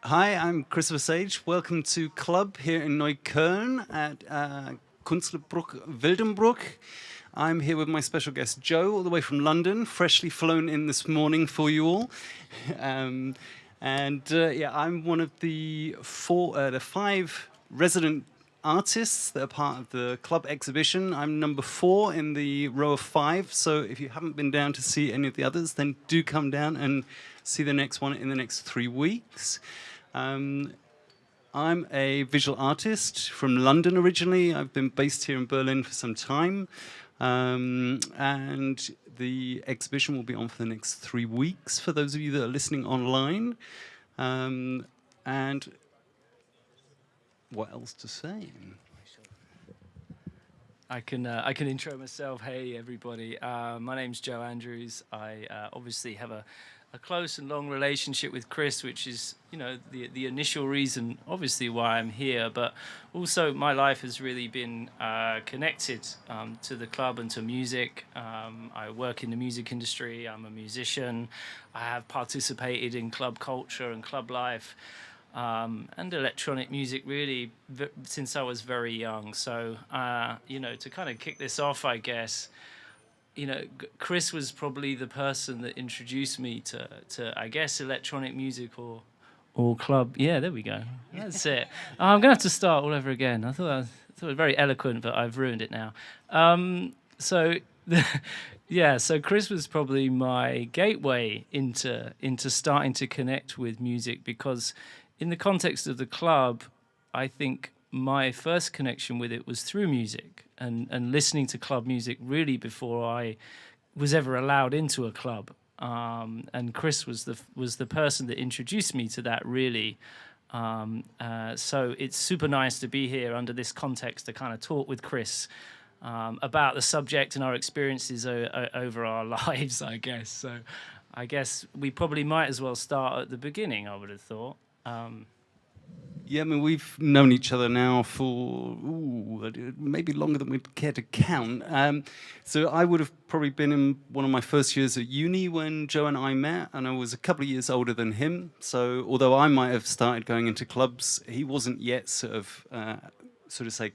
Hi, I'm Christopher Sage. Welcome to Club here in Neukölln at Kunstlerbruch Wildenbruch. I'm here with my special guest Joe, all the way from London, freshly flown in this morning for you all. Yeah, I'm one of the five resident artists that are part of the club exhibition. I'm number 4 in the row of 5, so if you haven't been down to see any of the others, then do come down and see the next one in the next 3 weeks. I'm a visual artist from London originally. I've been based here in Berlin for some time. And the exhibition will be on for the next 3 weeks for those of you that are listening online. And what else to say? I can intro myself. Hey everybody, my name's Joe Andrews. I obviously have a close and long relationship with Chris, which is, you know, the initial reason obviously why I'm here, but also my life has really been connected to the club and to music. I work in the music industry. I'm a musician. I have participated in club culture and club life. And electronic music really since I was very young. So, you know, to kind of kick this off, I guess, you know, Chris was probably the person that introduced me to I guess, electronic music or club. Yeah, there we go. That's it. I'm going to have to start all over again. I thought it was very eloquent, but I've ruined it now. Yeah, so Chris was probably my gateway into starting to connect with music, because in the context of the club, I think my first connection with it was through music and listening to club music really before I was ever allowed into a club. And Chris was the person that introduced me to that really. So it's super nice to be here under this context to kind of talk with Chris about the subject and our experiences over our lives, I guess. So I guess we probably might as well start at the beginning, I would have thought. Yeah, I mean, we've known each other now for maybe longer than we'd care to count. So I would have probably been in one of my first years at uni when Joe and I met, and I was a couple of years older than him. So although I might have started going into clubs, he wasn't yet sort of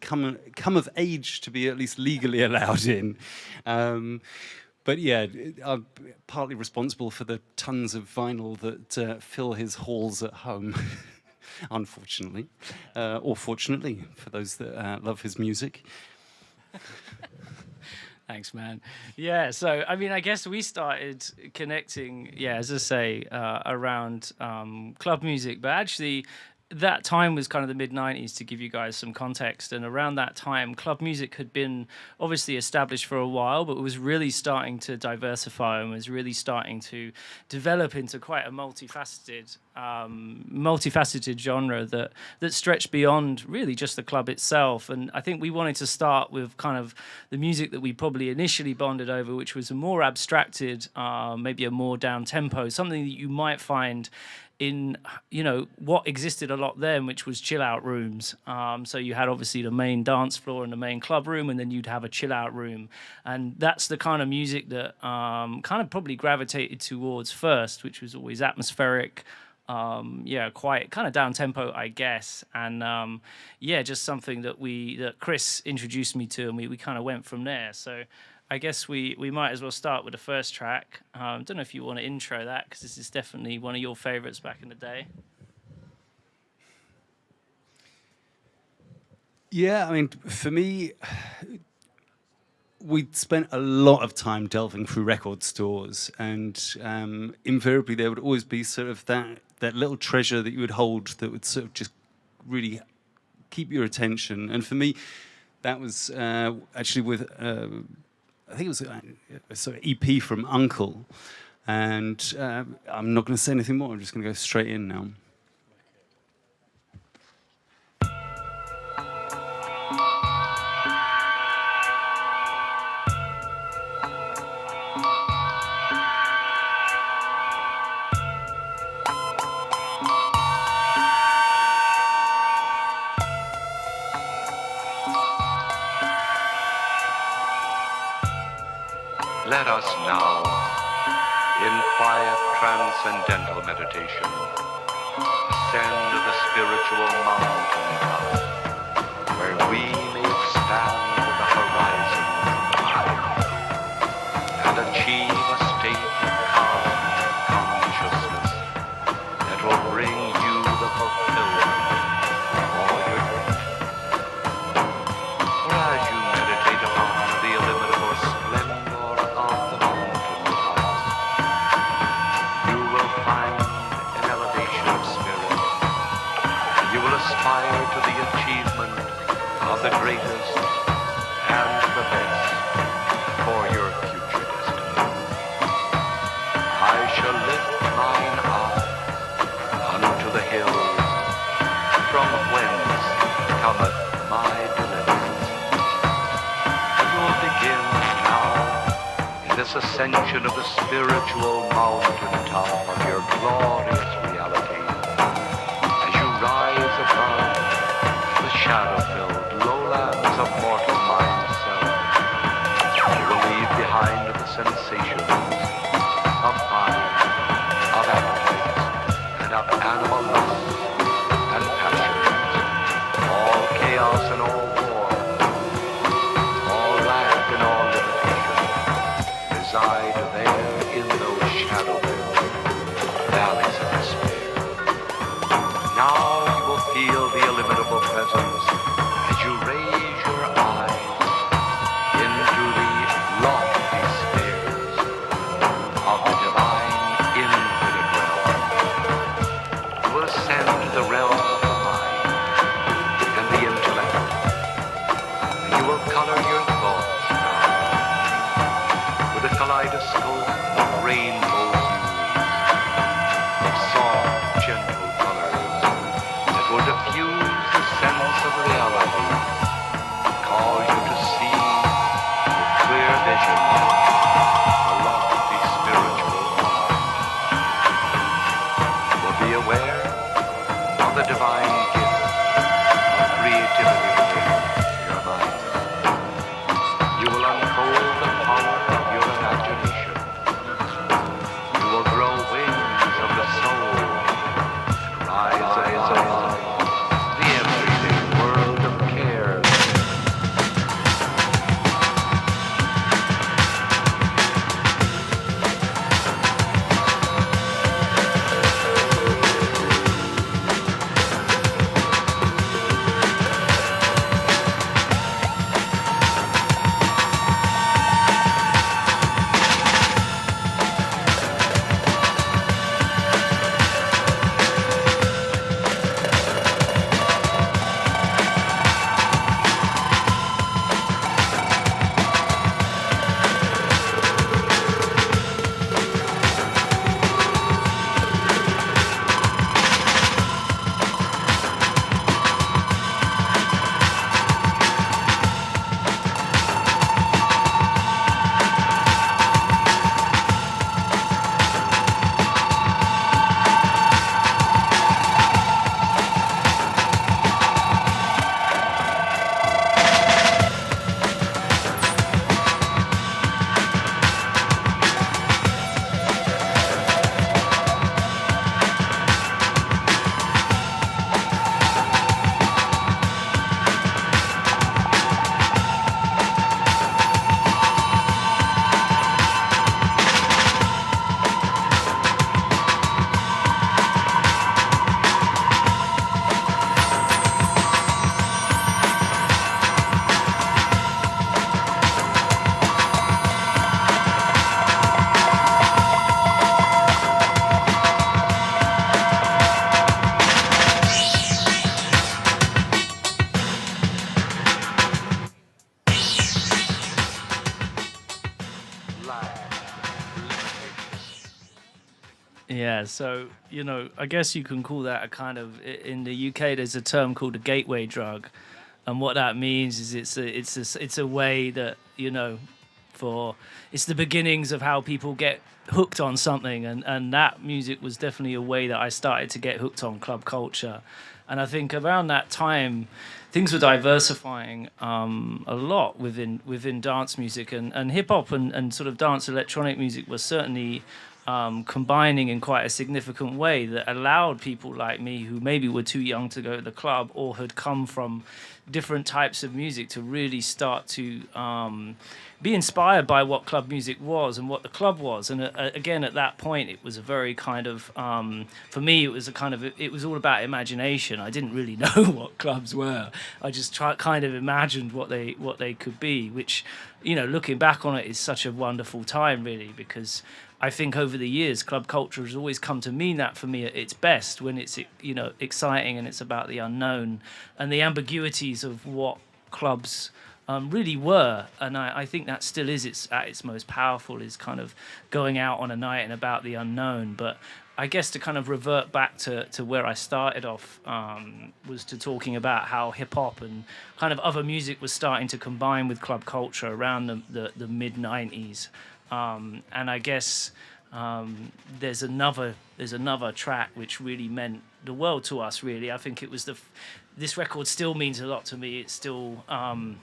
come of age to be at least legally allowed in. But yeah, I'm partly responsible for the tons of vinyl that fill his halls at home. Unfortunately, or fortunately for those that love his music. Thanks, man. Yeah, so I mean, I guess we started connecting, yeah, as I say, around club music, but actually that time was kind of the mid-90s, to give you guys some context. And around that time, club music had been obviously established for a while, but was really starting to diversify and was really starting to develop into quite a multifaceted genre that stretched beyond really just the club itself. And I think we wanted to start with kind of the music that we probably initially bonded over, which was a more abstracted, maybe a more down-tempo, something that you might find in, you know, what existed a lot then, which was chill out rooms. So you had obviously the main dance floor and the main club room, and then you'd have a chill out room. And that's the kind of music that kind of probably gravitated towards first, which was always atmospheric, yeah, quite kind of down tempo, I guess. And yeah, just something that Chris introduced me to, and we kind of went from there. So I guess we might as well start with the first track. I don't know if you want to intro that, because this is definitely one of your favorites back in the day. Yeah, I mean, for me, we'd spent a lot of time delving through record stores, and invariably there would always be sort of that little treasure that you would hold that would sort of just really keep your attention. And for me, that was actually with I think it was a sort of EP from Uncle, and I'm not going to say anything more. I'm just going to go straight in now. Let us now, in quiet transcendental meditation, ascend the spiritual mountain top, where we may expand the horizon and achieve a state of calm consciousness that will bring you the fulfillment of all your dreams. For as you meditate upon the illimitable splendor of the mountain tops, you will find an elevation of spirit, and you will aspire to the achievement of the greatest and the best for your future destiny. I shall lift mine eyes unto the hills, from whence cometh my deliverance. You will begin now in this ascension of the spiritual mountain top of your glorious reality, as you rise above the shadow-filled lowlands of mortal mind self. You will leave behind the sensations of mind, of appetite, and of animal lust and passions, all chaos and all war, all lack and all limitation, reside there in those shadow-filled valleys of despair. Now you will feel the illimitable presence as you raise your eyes into the lofty spheres of the divine infinite realm. You will ascend to the realm of the mind and the intellect, and you will color your thoughts now with a kaleidoscope of rainbow hues, of soft, gentle colors that will diffuse the sense of reality, cause you to see with clear vision a lofty spiritual mind. You will be aware of the divine gift of creativity within your mind. You will unfold the power of your imagination. You will grow wings of the soul and rise above the everyday world of cares. Yeah, so I guess you can call that a kind of, in the UK there's a term called a gateway drug, and what that means is it's a way that it's the beginnings of how people get hooked on something, and that music was definitely a way that I started to get hooked on club culture. And I think around that time things were diversifying a lot within dance music, and hip hop and sort of dance electronic music was certainly combining in quite a significant way that allowed people like me who maybe were too young to go to the club or had come from different types of music to really start to be inspired by what club music was and what the club was. And again, at that point, it was a very kind of, for me, it was it was all about imagination. I didn't really know what clubs were. I just kind of imagined what they could be, which, you know, looking back on it is such a wonderful time, really, because I think over the years, club culture has always come to mean that for me at its best, when it's, you know, exciting and it's about the unknown and the ambiguities of what clubs really were. And I think that still is at its most powerful, is kind of going out on a night and about the unknown. But I guess to kind of revert back to where I started off, was to talking about how hip-hop and kind of other music was starting to combine with club culture around the mid-90s. And I guess there's another track which really meant the world to us, really. I think it was this record still means a lot to me. It's still I'm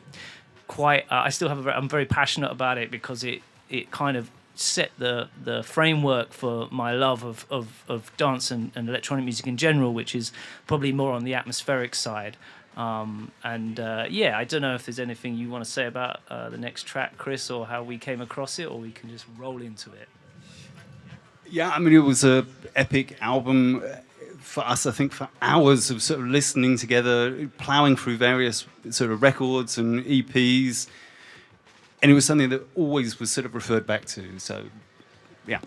very passionate about it, because it kind of set the framework for my love of dance and electronic music in general, which is probably more on the atmospheric side. I don't know if there's anything you want to say about the next track, Chris, or how we came across it, or we can just roll into it. Yeah, I mean, it was a epic album for us, I think, for hours of sort of listening together, plowing through various sort of records and EPs. And it was something that always was sort of referred back to. So, yeah.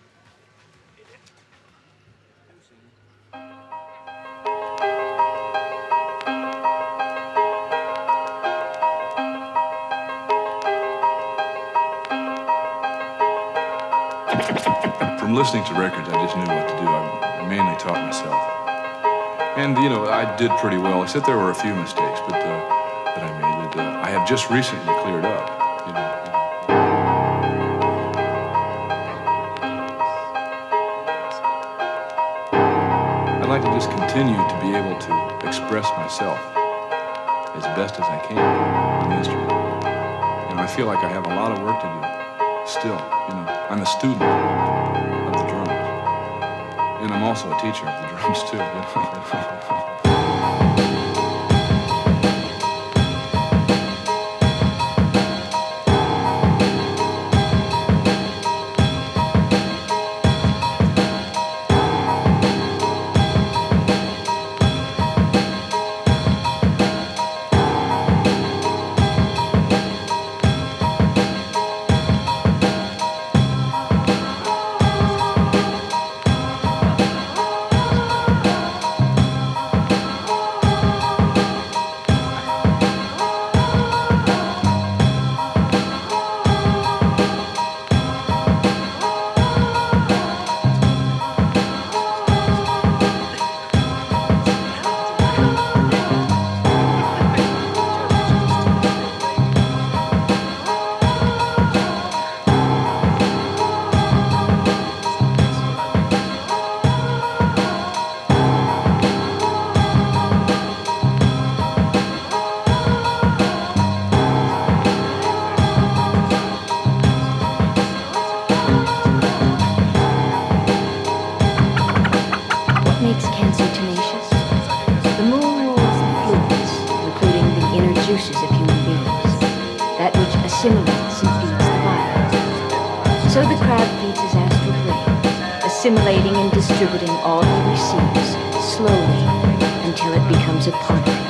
From listening to records, I just knew what to do. I mainly taught myself. And, you know, I did pretty well, except there were a few mistakes that I made that I have just recently cleared up, you know. I'd like to just continue to be able to express myself as best as I can on the instrument. And I feel like I have a lot of work to do still, you know. I'm a student of the drums. And I'm also a teacher of the drums, too. assimilating and distributing all he receives, slowly, until it becomes a part of him.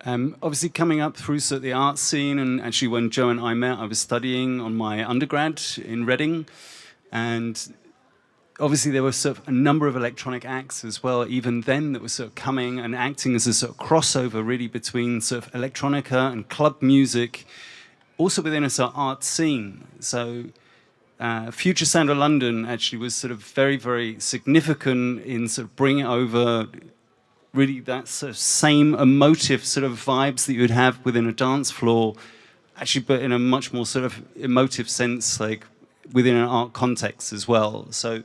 Obviously, coming up through sort of the art scene, and actually when Joe and I met, I was studying on my undergrad in Reading, and obviously there were sort of a number of electronic acts as well, even then, that were sort of coming and acting as a sort of crossover, really, between sort of electronica and club music, also within a sort of art scene. So Future Sound of London actually was sort of very, very significant in sort of bringing over really that sort of same emotive sort of vibes that you would have within a dance floor, actually, but in a much more sort of emotive sense, like within an art context as well. So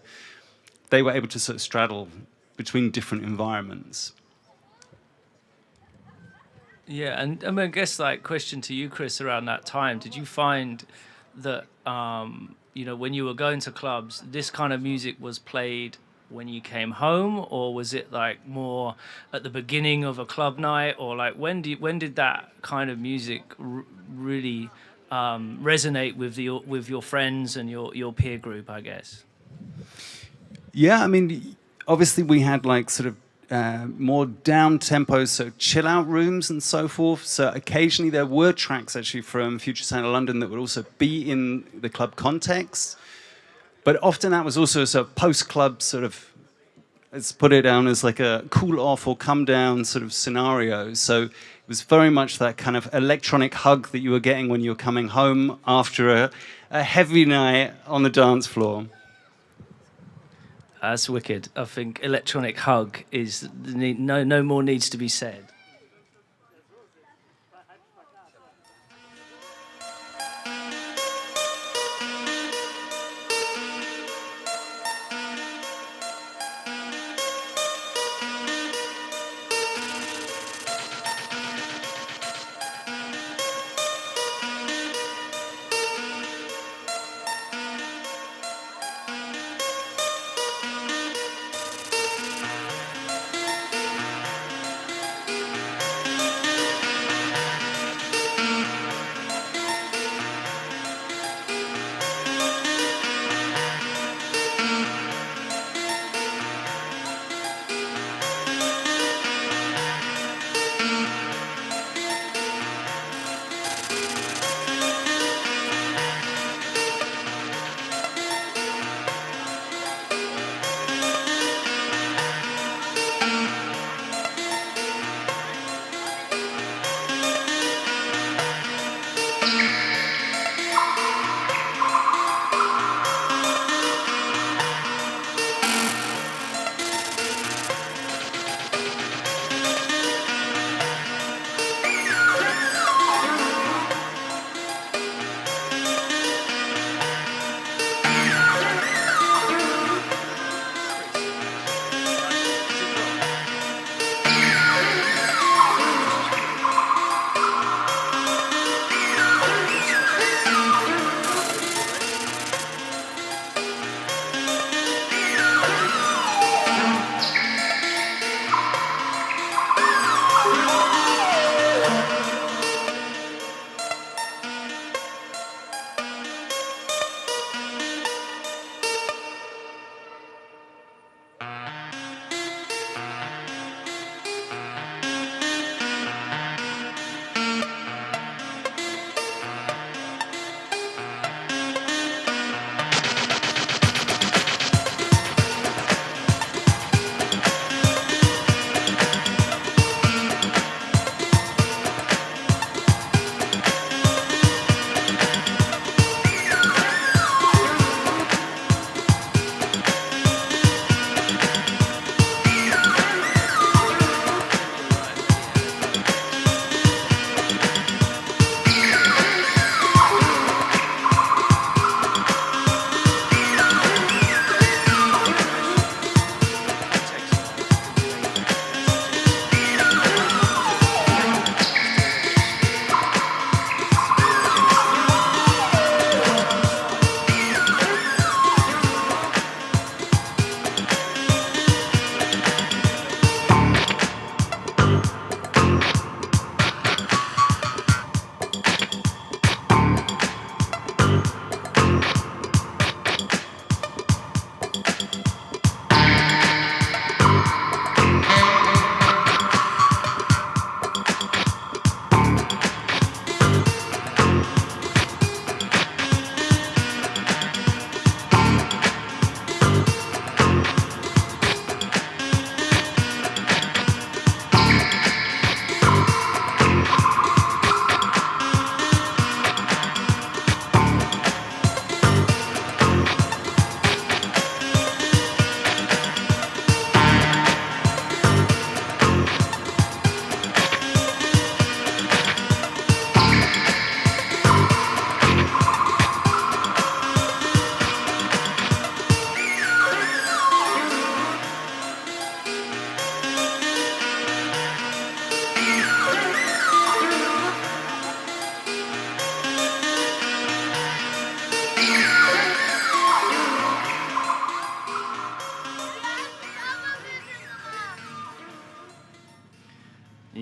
they were able to sort of straddle between different environments. Yeah, and I mean, I guess like question to you, Chris, around that time, did you find that you know, when you were going to clubs, this kind of music was played when you came home, or was it like more at the beginning of a club night, or like when did that kind of music really resonate with your friends and your peer group, I guess? Yeah, I mean, obviously we had like sort of more down-tempo, so chill-out rooms and so forth. So occasionally there were tracks actually from Future Sound of London that would also be in the club context. But often that was also a sort of post-club sort of, let's put it down as like a cool-off or come-down sort of scenario. So it was very much that kind of electronic hug that you were getting when you were coming home after a heavy night on the dance floor. That's wicked. I think electronic hug is no more needs to be said.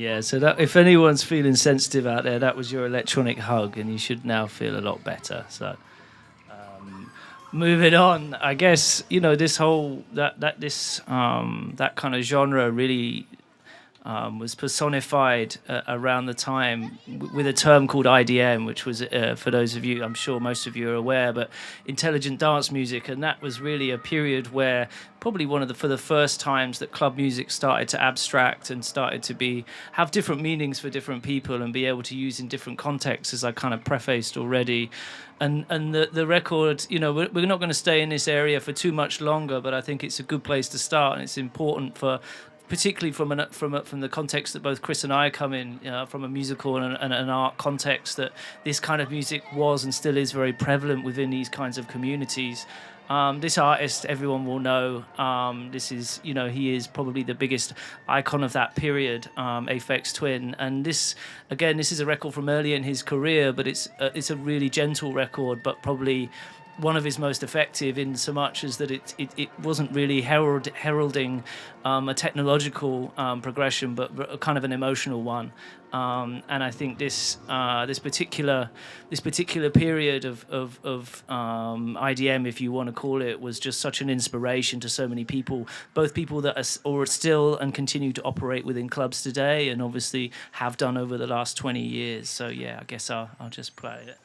Yeah, so that if anyone's feeling sensitive out there, that was your electronic hug, and you should now feel a lot better. So, moving on, I guess this whole that kind of genre really was personified around the time with a term called IDM, which was, for those of you, I'm sure most of you are aware, but intelligent dance music. And that was really a period where probably for the first times that club music started to abstract and started to have different meanings for different people and be able to use in different contexts, as I kind of prefaced already. And the record, we're not going to stay in this area for too much longer, but I think it's a good place to start, and it's important particularly from the context that both Chris and I come in, from a musical and an art context, that this kind of music was and still is very prevalent within these kinds of communities. This artist, everyone will know. This is, he is probably the biggest icon of that period, Aphex Twin. And this is a record from early in his career, but it's a really gentle record, but probably one of his most effective, in so much as that it wasn't really heralding a technological progression, but a kind of an emotional one. And I think this particular period of IDM, if you want to call it, was just such an inspiration to so many people, both people that are still and continue to operate within clubs today, and obviously have done over the last 20 years. So yeah, I guess I'll just play it.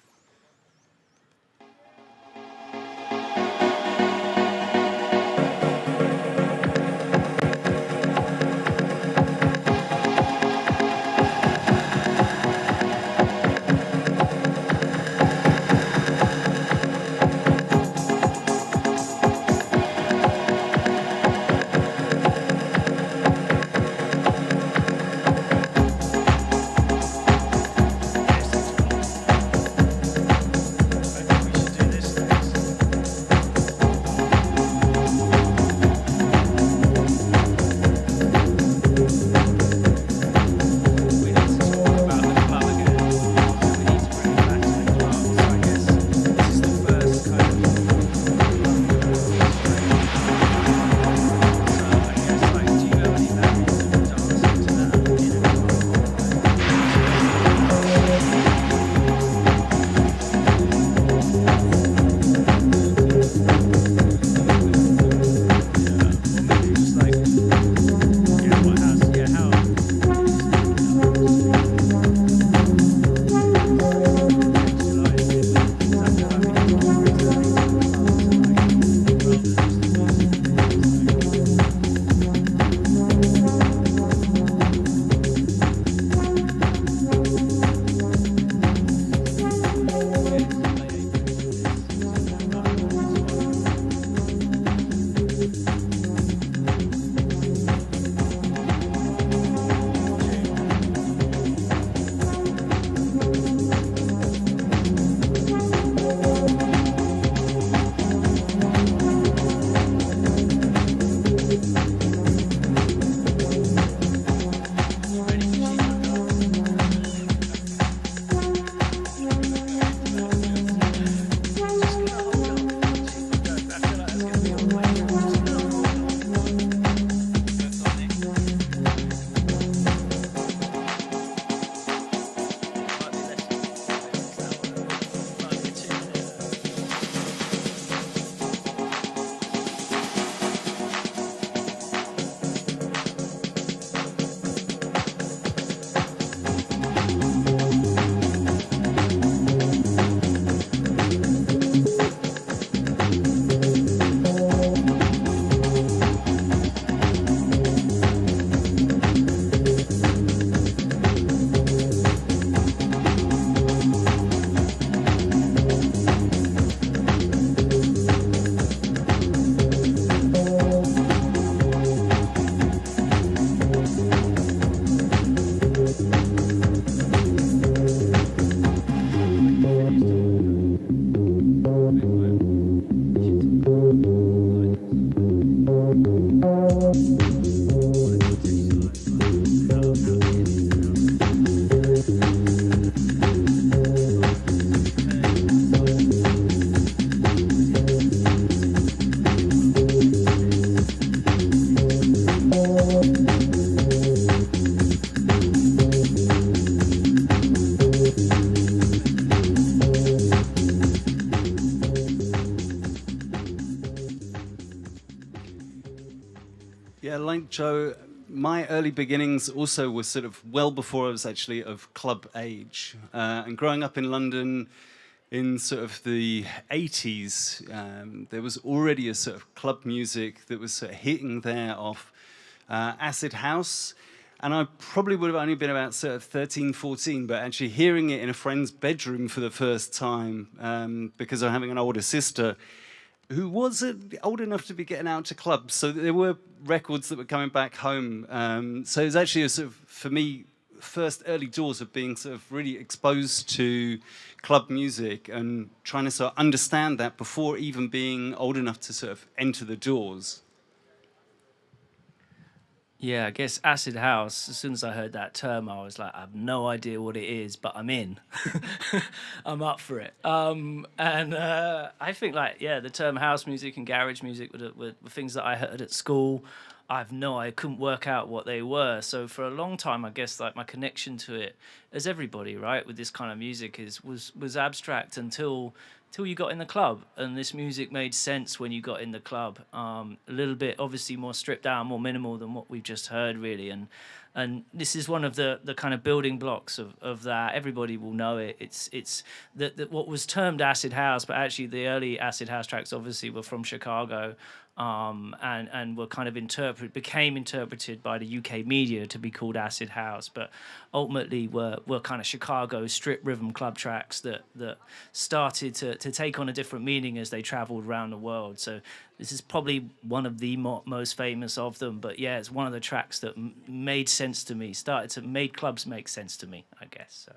like Joe, my early beginnings also were sort of well before I was actually of club age. And growing up in London in sort of the 80s, there was already a sort of club music that was sort of hitting there off acid house. And I probably would have only been about sort of 13, 14, but actually hearing it in a friend's bedroom for the first time, because I'm having an older sister who wasn't old enough to be getting out to clubs. So there were records that were coming back home. So it was actually a sort of, for me, first early doors of being sort of really exposed to club music and trying to sort of understand that before even being old enough to sort of enter the doors. Yeah, I guess acid house, as soon as I heard that term, I was like, I have no idea what it is, but I'm in. I'm up for it. I think, like, yeah, the term house music and garage music were things that I heard at school. I couldn't work out what they were. So for a long time, I guess, like, my connection to it, as everybody, right, with this kind of music was abstract until you got in the club, and this music made sense when you got in the club. A little bit, obviously, more stripped down, more minimal than what we've just heard, really. And this is one of the kind of building blocks of that. Everybody will know it. It's that what was termed acid house, but actually the early acid house tracks obviously were from Chicago. And were kind of became interpreted by the UK media to be called acid house, but ultimately were kind of Chicago strip rhythm club tracks that started to take on a different meaning as they traveled around the world. So this is probably one of the most famous of them, but yeah, it's one of the tracks that made sense to me, made clubs make sense to me, I guess. So.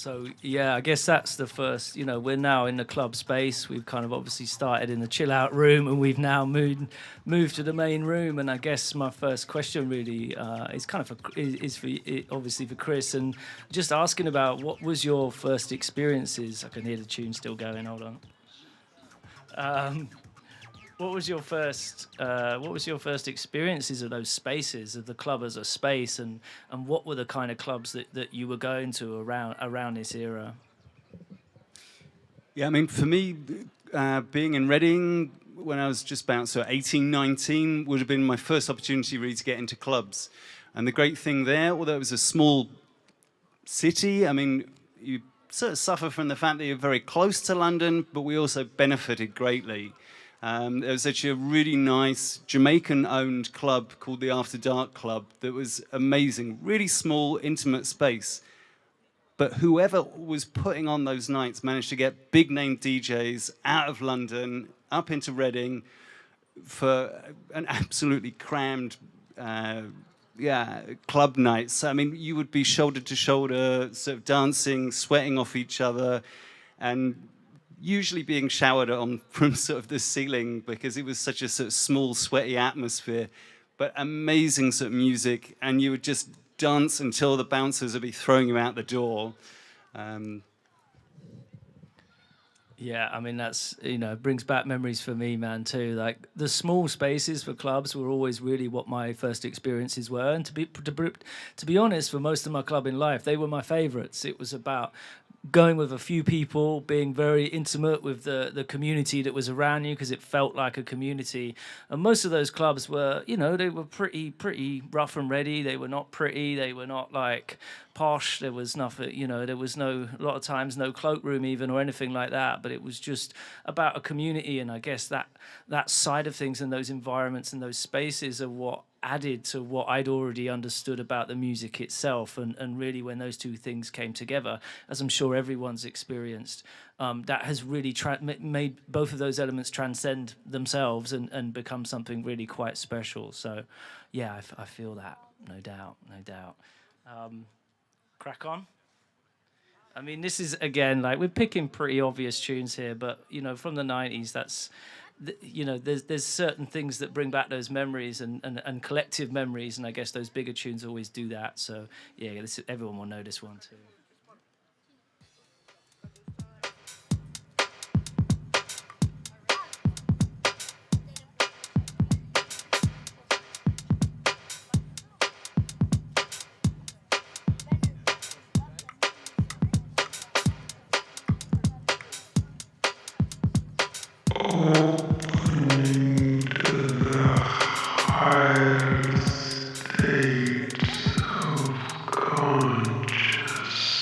So yeah, I guess that's the first. We're now in the club space. We've kind of obviously started in the chill out room, and we've now moved to the main room. And I guess my first question really is kind of obviously for Chris, and just asking about what was your first experiences. I can hear the tune still going. Hold on. What was your first experiences of those spaces, of the club as a space, and what were the kind of clubs that you were going to around this era? Yeah, I mean, for me, being in Reading when I was just about 18, 19 would have been my first opportunity really to get into clubs. And the great thing there, although it was a small city, I mean, you sort of suffer from the fact that you're very close to London, but we also benefited greatly. There was actually a really nice Jamaican-owned club called the After Dark Club that was amazing, really small, intimate space. But whoever was putting on those nights managed to get big-name DJs out of London, up into Reading, for an absolutely crammed club night. So, I mean, you would be shoulder to shoulder, sort of dancing, sweating off each other, and usually being showered on from sort of the ceiling because it was such a sort of small, sweaty atmosphere, but amazing sort of music, and you would just dance until the bouncers would be throwing you out the door. Yeah, I mean, that's, brings back memories for me, man, too. Like, the small spaces for clubs were always really what my first experiences were. And to be honest, for most of my clubbing life, they were my favorites. It was about going with a few people, being very intimate with the community that was around you, because it felt like a community. And most of those clubs were, they were pretty rough and ready. They were not pretty. They were not like posh. There was nothing, there was a lot of times no cloakroom even or anything like that. But it was just about a community. And I guess that side of things and those environments and those spaces are what added to what I'd already understood about the music itself, and really when those two things came together, as I'm sure everyone's experienced, that has really made both of those elements transcend themselves and become something really quite special. So yeah, I feel that, no doubt. Crack on. I mean, this is, again, like, we're picking pretty obvious tunes here, but from the 90s, that's there's certain things that bring back those memories and collective memories, and I guess those bigger tunes always do that. So yeah, everyone will know this one too. States of consciousness.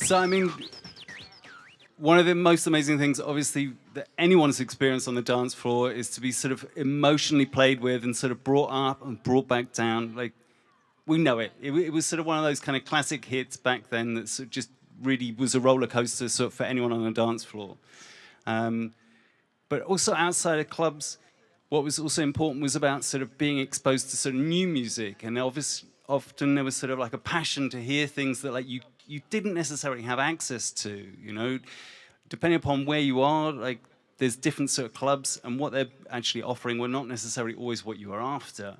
So, I mean, one of the most amazing things, obviously, that anyone's experienced on the dance floor is to be sort of emotionally played with and sort of brought up and brought back down. Like, we know it. It was sort of one of those kind of classic hits back then that sort of just really was a roller coaster sort of for anyone on the dance floor. But also outside of clubs, what was also important was about sort of being exposed to sort of new music. And often there was sort of like a passion to hear things that like you didn't necessarily have access to, you know. Depending upon where you are, like there's different sort of clubs, and what they're actually offering were not necessarily always what you were after.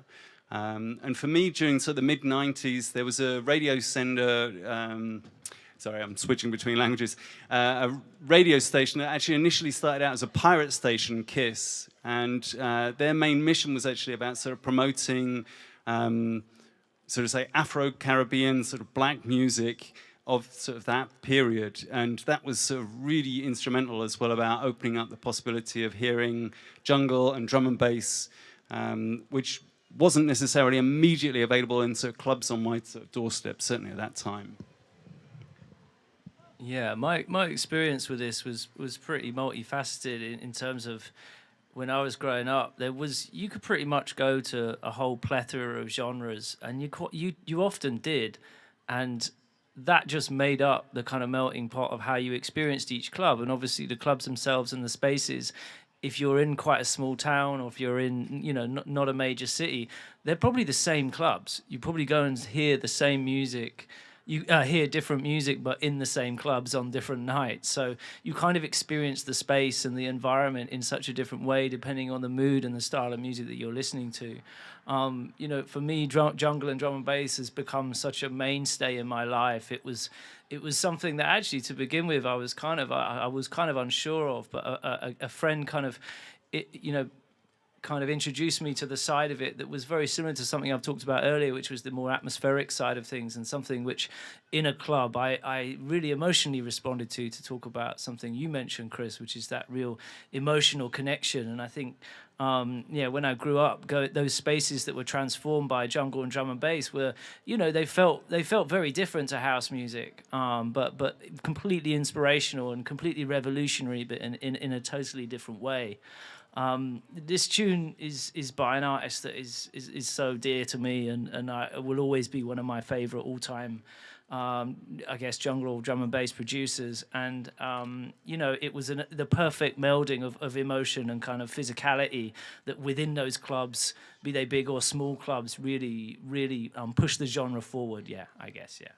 And for me, during sort of the mid-90s, there was a radio sender, sorry, I'm switching between languages, a radio station that actually initially started out as a pirate station, KISS, and their main mission was actually about sort of promoting, sort of say, Afro-Caribbean sort of black music of sort of that period, and that was sort of really instrumental as well about opening up the possibility of hearing jungle and drum and bass, which wasn't necessarily immediately available in sort of clubs on my sort of doorstep, certainly at that time. Yeah, my experience with this was pretty multifaceted in terms of when I was growing up. You could pretty much go to a whole plethora of genres, and you often did, and that just made up the kind of melting pot of how you experienced each club. And obviously the clubs themselves and the spaces, if you're in quite a small town or if you're in, you know, not a major city, they're probably the same clubs. You probably go and hear the same music. You hear different music, but in the same clubs on different nights. So you kind of experience the space and the environment in such a different way, depending on the mood and the style of music that you're listening to. You know, for me, jungle and drum and bass has become such a mainstay in my life. It was something that actually, to begin with, I was kind of unsure of, but a friend kind of introduced me to the side of it that was very similar to something I've talked about earlier, which was the more atmospheric side of things, and something which in a club I really emotionally responded to talk about something you mentioned, Chris, which is that real emotional connection. And I think when I grew up, those spaces that were transformed by jungle and drum and bass were, you know, they felt very different to house music, but completely inspirational and completely revolutionary, but in a totally different way. This tune is by an artist that is so dear to me, and I will always be one of my favorite all-time, I guess, jungle or drum and bass producers. And it was the perfect melding of emotion and kind of physicality that within those clubs, be they big or small clubs, really push the genre forward. Yeah, I guess, yeah.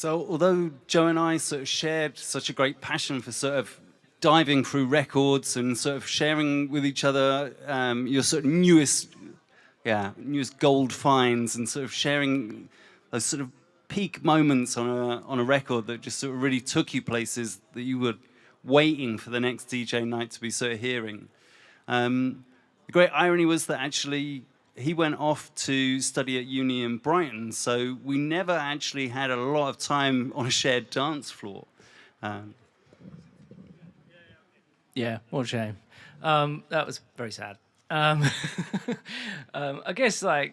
So although Joe and I sort of shared such a great passion for sort of diving through records and sort of sharing with each other your sort of newest gold finds and sort of sharing those sort of peak moments on a record that just sort of really took you places that you were waiting for the next DJ night to be sort of hearing. The great irony was that actually he went off to study at uni in Brighton, so we never actually had a lot of time on a shared dance floor. Yeah, what a shame. That was very sad. I guess my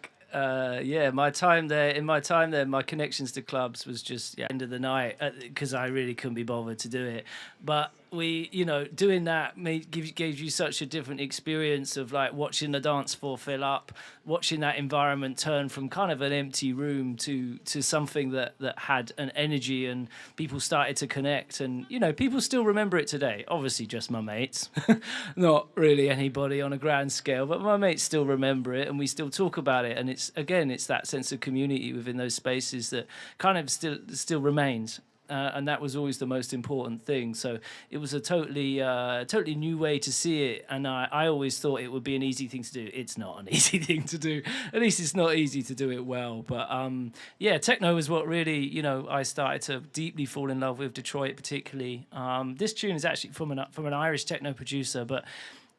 time there, my connections to clubs was just end of the night because I really couldn't be bothered to do it. But doing that gave you such a different experience of like watching the dance floor fill up, watching that environment turn from kind of an empty room to something that had an energy, and people started to connect, and people still remember it today. Obviously just my mates, not really anybody on a grand scale, but my mates still remember it and we still talk about it, and it's that sense of community within those spaces that kind of still remains. And that was always the most important thing. So it was a totally new way to see it. And I always thought it would be an easy thing to do. It's not an easy thing to do. At least it's not easy to do it well. But techno was what really, I started to deeply fall in love with, Detroit particularly. This tune is actually from an Irish techno producer, but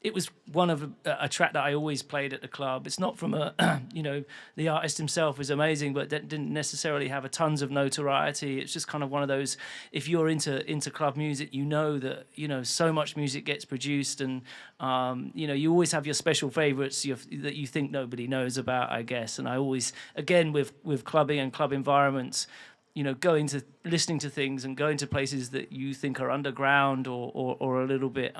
it was one of a track that I always played at the club. It's not from the artist himself is amazing, but didn't necessarily have tons of notoriety. It's just kind of one of those, if you're into club music, that, so much music gets produced, and, you always have your special favorites that you think nobody knows about, I guess. And I always, again, with clubbing and club environments, listening to things and going to places that you think are underground or a little bit,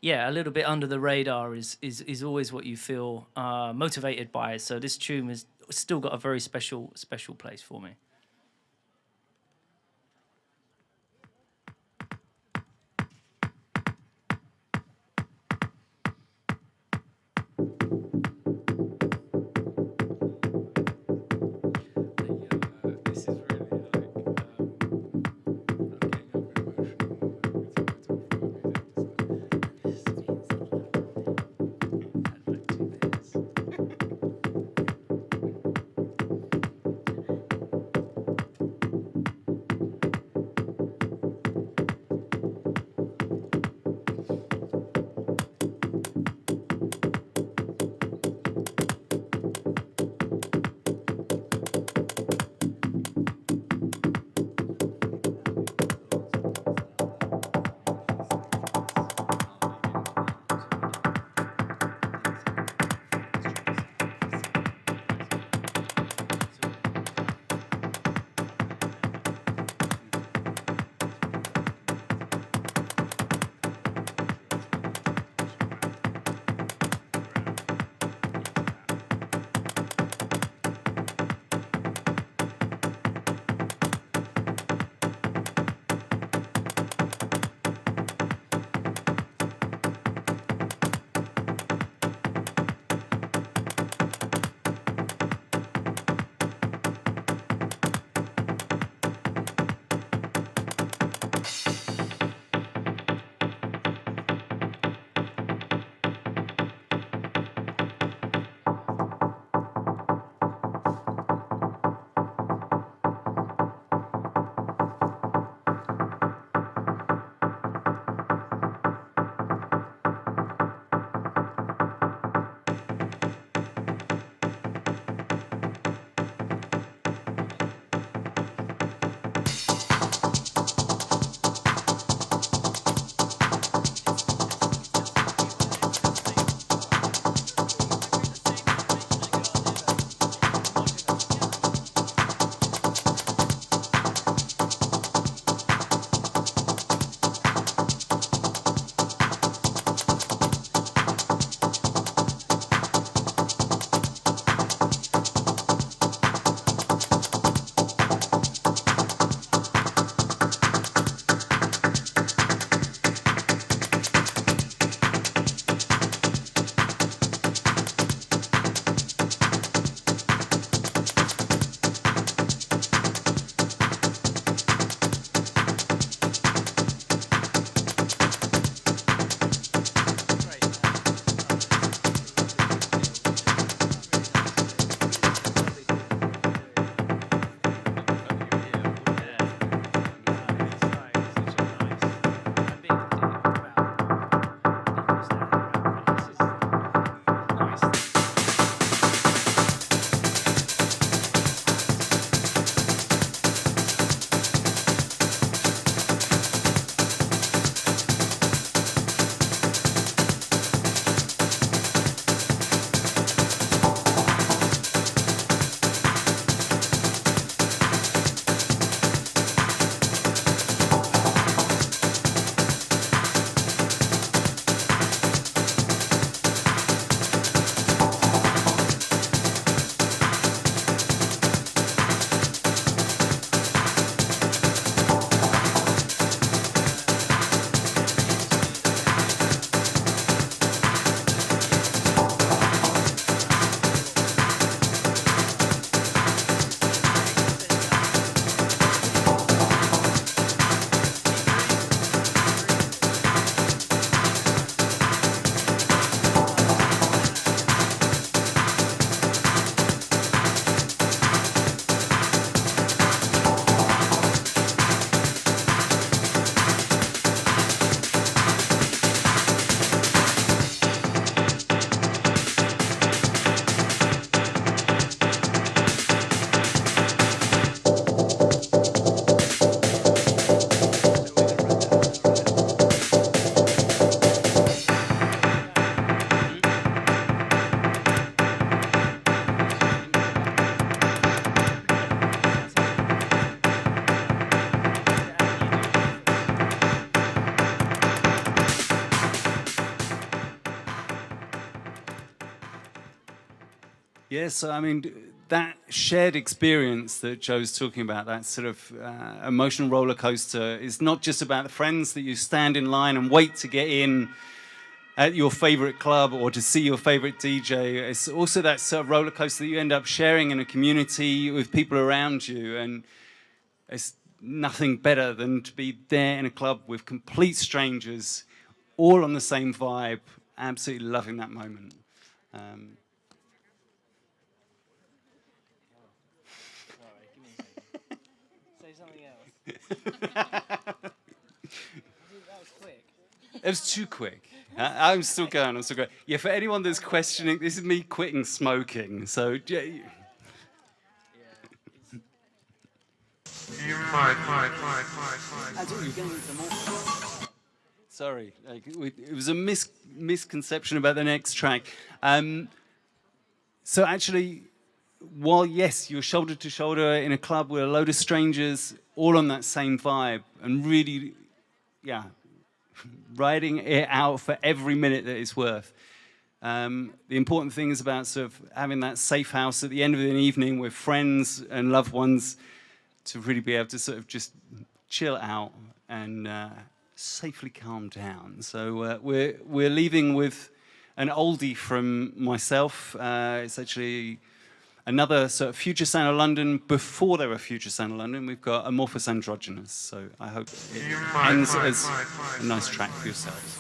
a little bit under the radar is always what you feel motivated by. So this tune has still got a very special place for me. Yes, I mean, that shared experience that Joe's talking about, that sort of emotional roller coaster, is not just about the friends that you stand in line and wait to get in at your favorite club or to see your favorite DJ. It's also that sort of roller coaster that you end up sharing in a community with people around you. And it's nothing better than to be there in a club with complete strangers, all on the same vibe, absolutely loving that moment. Say something else. That was quick. It was too quick. I'm still going. Yeah, for anyone that's questioning, this is me quitting smoking. So, yeah. Sorry, it was a misconception about the next track. So actually, while yes, you're shoulder to shoulder in a club with a load of strangers, all on that same vibe, and really, yeah, riding it out for every minute that it's worth. The important thing is about sort of having that safe house at the end of an evening with friends and loved ones to really be able to sort of just chill out and safely calm down. So we're leaving with an oldie from myself. It's actually another sort of Future Sound of London before there were Future Sound of London. We've got Amorphous Androgynous. So I hope it ends as a nice track for yourselves.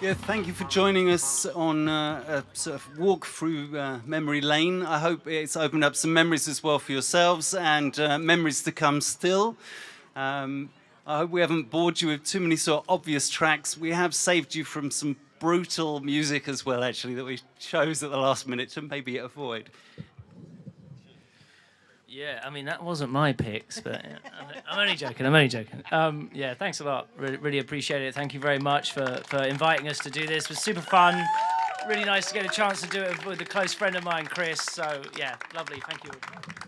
Yeah, thank you for joining us on a sort of walk through memory lane. I hope it's opened up some memories as well for yourselves and memories to come still. I hope we haven't bored you with too many sort of obvious tracks. We have saved you from some brutal music as well, actually, that we chose at the last minute to maybe avoid. Yeah, I mean, that wasn't my picks, but I'm only joking. Yeah, thanks a lot. Really appreciate it. Thank you very much for inviting us to do this. It was super fun. Really nice to get a chance to do it with a close friend of mine, Chris. So, yeah, lovely. Thank you.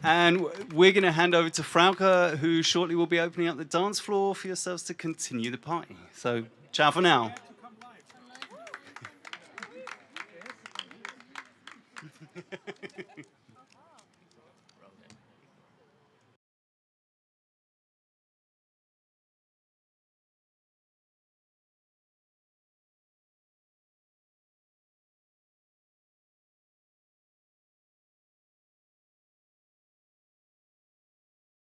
And we're going to hand over to Frauke, who shortly will be opening up the dance floor for yourselves to continue the party. So, ciao for now.